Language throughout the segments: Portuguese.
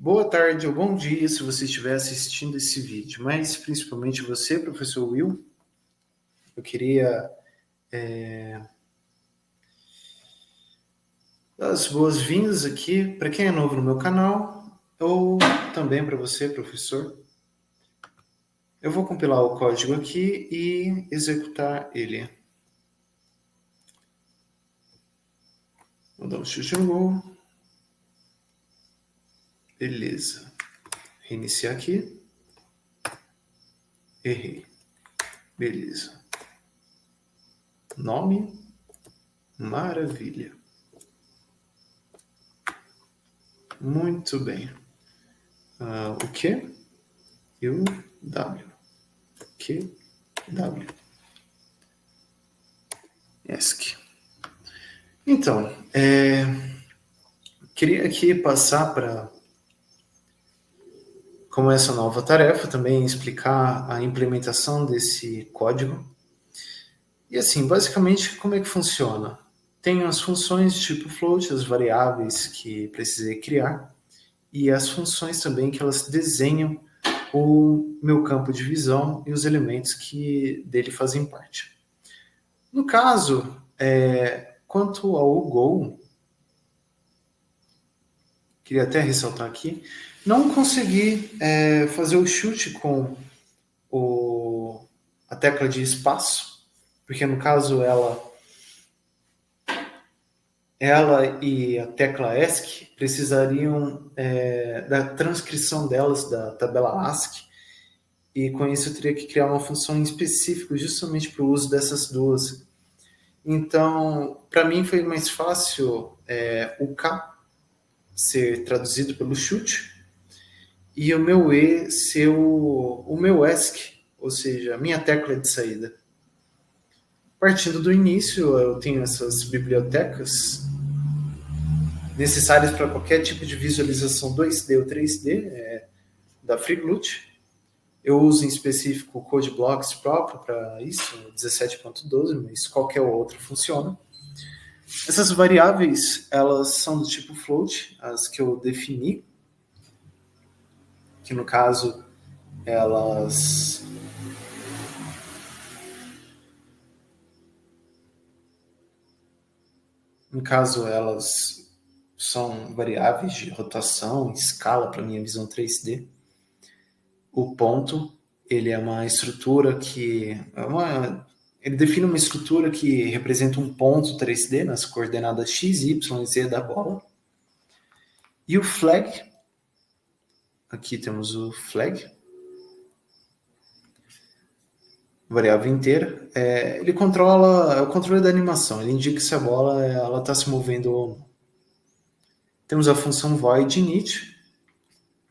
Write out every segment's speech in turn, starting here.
Boa tarde ou bom dia se você estiver assistindo esse vídeo, mas principalmente você, professor Will. Eu queria dar as boas-vindas aqui para quem é novo no meu canal ou também para você, professor. Eu vou compilar o código aqui e executar ele. Vou dar um chute no gol. Beleza. Reiniciar aqui. Errei. Beleza. Nome. Maravilha. Muito bem. O que? E o W. Q, W. ESC. Então, queria aqui passar para como essa nova tarefa, também explicar a implementação desse código. E assim, basicamente, como é que funciona? Tem as funções tipo float, as variáveis que precisei criar, e as funções também que elas desenham o meu campo de visão e os elementos que dele fazem parte. No caso, quanto ao Go, queria até ressaltar aqui, não consegui fazer o chute com a tecla de espaço, porque no caso ela e a tecla ESC precisariam da transcrição delas da tabela ASCII, e com isso eu teria que criar uma função específica justamente para o uso dessas duas. Então, para mim foi mais fácil o K ser traduzido pelo chute e o meu E ser o meu ESC, ou seja, a minha tecla de saída. Partindo do início, eu tenho essas bibliotecas necessárias para qualquer tipo de visualização 2D ou 3D da FreeGlut. Eu uso em específico o CodeBlocks próprio para isso, 17.12, mas qualquer outro funciona. Essas variáveis, elas são do tipo float, as que eu defini, que no caso elas são variáveis de rotação, escala para minha visão 3D. O ponto, ele é uma estrutura ele define uma estrutura que representa um ponto 3D nas coordenadas x, y e z da bola. E o flag, aqui temos o flag, variável inteira, ele controla o controle da animação, ele indica se a bola está se movendo ou não. Temos a função void init,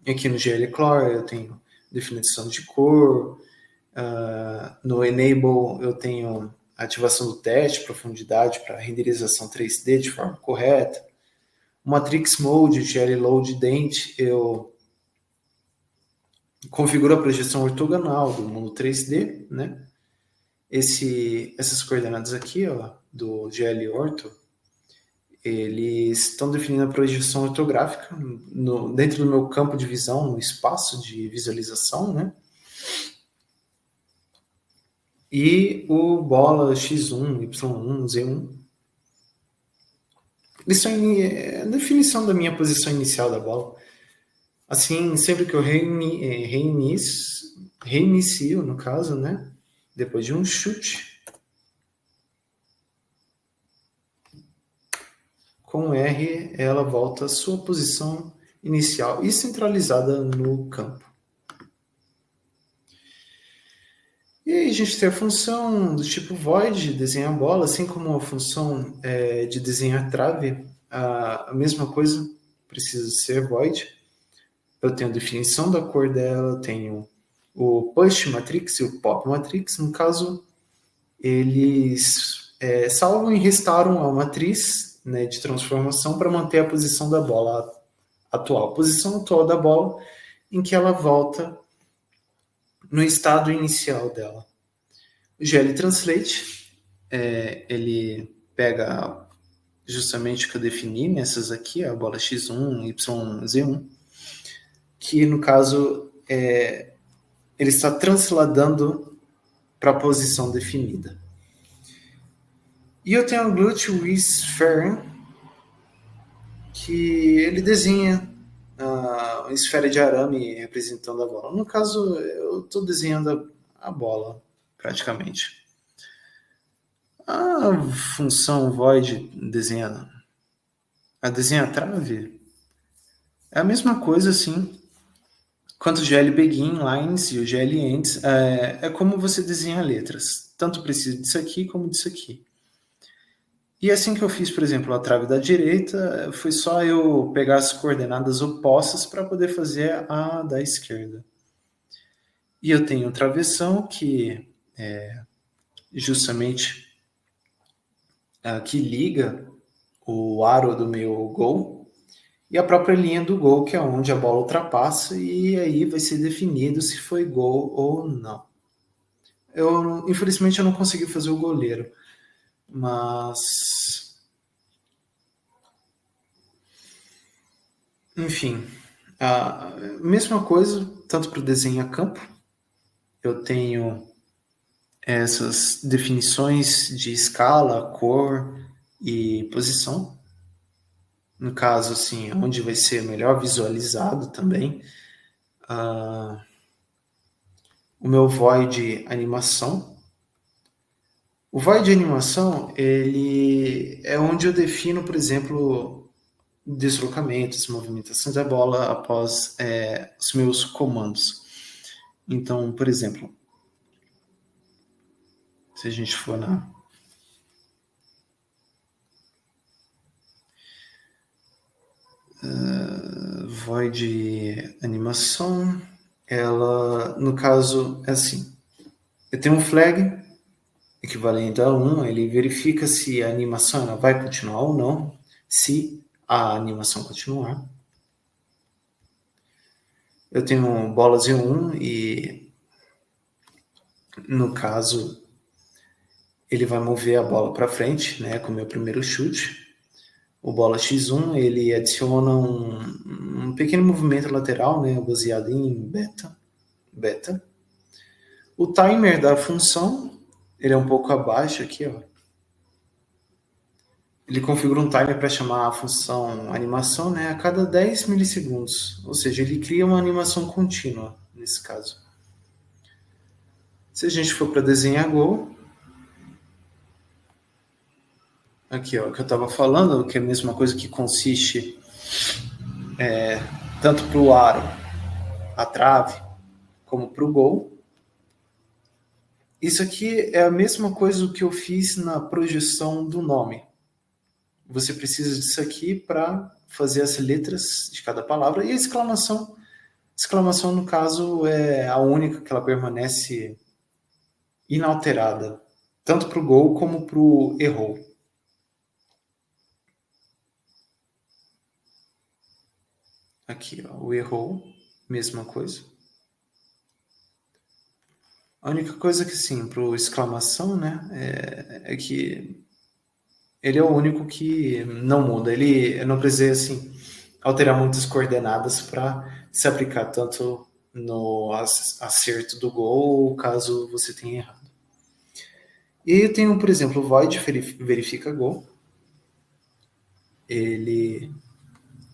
aqui no glclore eu tenho definição de cor, no enable eu tenho ativação do teste, profundidade para renderização 3D de forma correta. O matrix mode, glload dent, eu configuro a projeção ortogonal do mundo 3D, né? Essas coordenadas aqui, ó, do glorto, eles estão definindo a projeção ortográfica dentro do meu campo de visão, no espaço de visualização, né? E o bola x1, y1, z1. Isso é a definição da minha posição inicial da bola. Assim, sempre que eu reinicio, no caso, né? Depois de um chute, com R, ela volta à sua posição inicial e centralizada no campo. E aí a gente tem a função do tipo void, desenhar a bola, assim como a função de desenhar trave, a mesma coisa precisa ser void. Eu tenho a definição da cor dela, eu tenho o push matrix e o pop matrix. No caso, eles salvam e restauram a matriz, né, de transformação para manter a posição da bola atual. A posição atual da bola em que ela volta no estado inicial dela. O glTranslate, ele pega justamente o que eu defini nessas aqui, a bola x1, y1, z1, que no caso ele está transladando para a posição definida. E eu tenho o Glute with Sphere, que ele desenha a esfera de arame representando a bola. No caso, eu estou desenhando a bola, praticamente. A função void desenha a trave é a mesma coisa, assim, quanto o GL Begin, Lines e o GL Ends. É como você desenha letras. Tanto precisa disso aqui como disso aqui. E assim que eu fiz, por exemplo, a trave da direita, foi só eu pegar as coordenadas opostas para poder fazer a da esquerda. E eu tenho o travessão, que é justamente que liga o aro do meu gol e a própria linha do gol, que é onde a bola ultrapassa, e aí vai ser definido se foi gol ou não. Infelizmente, eu não consegui fazer o goleiro, mas... Enfim, a mesma coisa, tanto para o desenho a campo. Eu tenho essas definições de escala, cor e posição. No caso, assim, onde vai ser melhor visualizado também. O meu void animação. O void animação, ele é onde eu defino, por exemplo, deslocamentos, movimentações da bola após os meus comandos. Então, por exemplo, se a gente for na void animação, ela, no caso, é assim. Eu tenho um flag equivalente a 1, ele verifica se a animação ela vai continuar ou não. Se a animação continuar. Eu tenho bolas em 1 e, no caso, ele vai mover a bola para frente, né, com o meu primeiro chute. O bola X1, ele adiciona um pequeno movimento lateral, né, baseado em beta. O timer da função, ele é um pouco abaixo aqui, ó. Ele configura um timer para chamar a função animação, né, a cada 10 milissegundos. Ou seja, ele cria uma animação contínua, nesse caso. Se a gente for para desenhar gol, aqui, ó, que eu estava falando, que é a mesma coisa que consiste tanto para o aro, a trave, como para o gol. Isso aqui é a mesma coisa que eu fiz na projeção do nome. Você precisa disso aqui para fazer as letras de cada palavra. E a exclamação, no caso, é a única que ela permanece inalterada, tanto para o gol como para o errou. Aqui, ó, o errou, mesma coisa. A única coisa que, sim, para o exclamação, né, é que ele é o único que não muda. Eu não precisei, assim, alterar muitas coordenadas para se aplicar tanto no acerto do gol, caso você tenha errado. E aí eu tenho, por exemplo, o void verifica gol. Ele,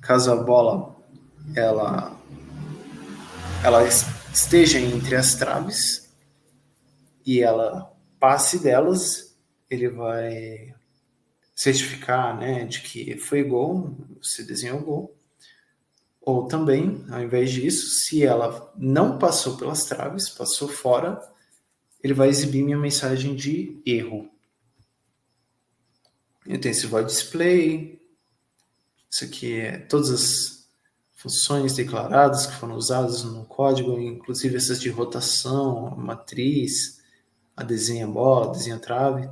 caso a bola ela esteja entre as traves e ela passe delas, ele vai certificar, né, de que foi gol, se desenhou gol. Ou também, ao invés disso, se ela não passou pelas traves, passou fora, ele vai exibir minha mensagem de erro. Eu tenho esse void display. Isso aqui é todas as funções declaradas que foram usadas no código, inclusive essas de rotação, a matriz, a desenha bola, desenha trave.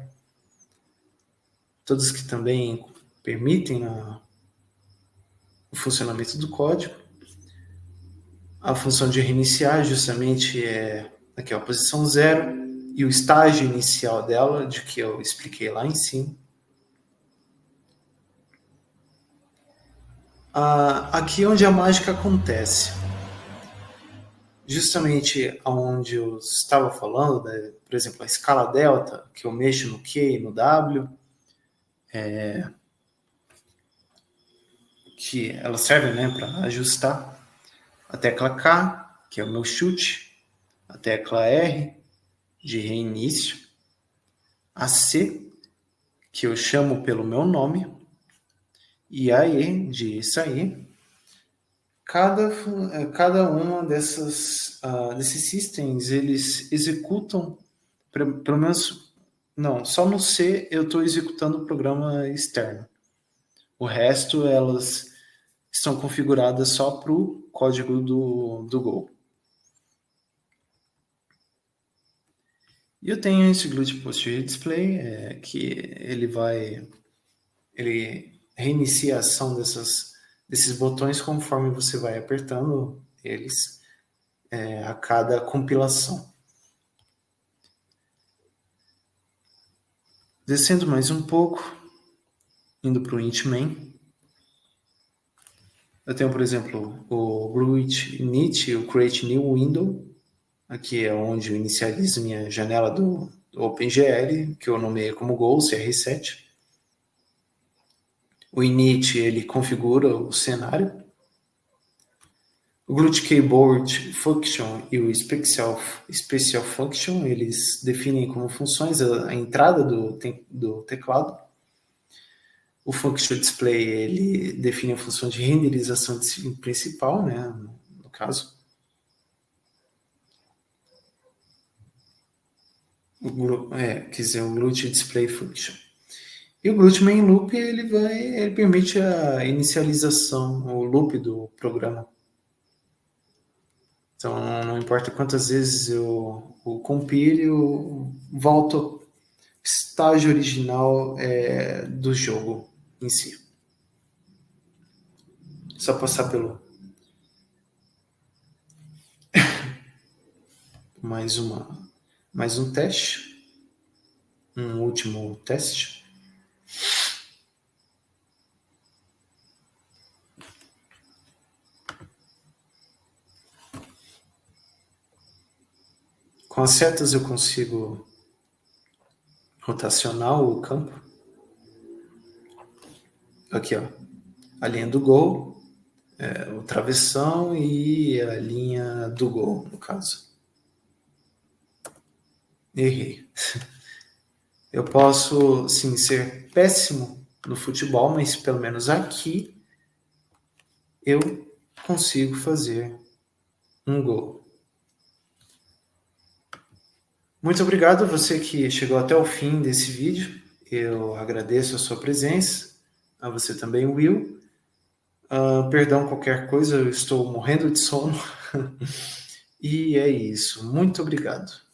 Todas que também permitem o funcionamento do código. A função de reiniciar justamente é aqui, a posição 0 e o estágio inicial dela, de que eu expliquei lá em cima. Aqui é onde a mágica acontece. justamente onde eu estava falando, né, por exemplo, a escala delta, que eu mexo no Q e no W, que elas servem, né, para ajustar. A tecla K, que é o meu chute, a tecla R, de reinício, a C, que eu chamo pelo meu nome, e a E, de sair. Cada uma desses systems, eles executam, pelo menos, não, só no C eu estou executando o programa externo. O resto, elas estão configuradas só para o código do Go. E eu tenho esse Glute Posture Display, que ele reinicia a ação desses botões conforme você vai apertando eles a cada compilação. Descendo mais um pouco, indo para o int main, eu tenho, por exemplo, o glute init, o create new window, aqui é onde eu inicializo minha janela do OpenGL, que eu nomeei como Go, CR7. O init, ele configura o cenário. O glute keyboard function e o special function, eles definem como funções a entrada do teclado. O function display, ele define a função de renderização principal, né, no caso. Quer dizer, o glute display function. E o glute main loop, ele permite a inicialização, o loop do programa. Então, não importa quantas vezes eu compile, eu volto ao estágio original do jogo em si. Só passar pelo mais um teste, um último teste. Com as setas eu consigo rotacionar o campo. Aqui, ó, a linha do gol, o travessão e a linha do gol, no caso. Errei. Eu posso, sim, ser péssimo no futebol, mas pelo menos aqui eu consigo fazer um gol. Muito obrigado a você que chegou até o fim desse vídeo. Eu agradeço a sua presença. A você também, Will. Perdão qualquer coisa, eu estou morrendo de sono. E é isso. Muito obrigado.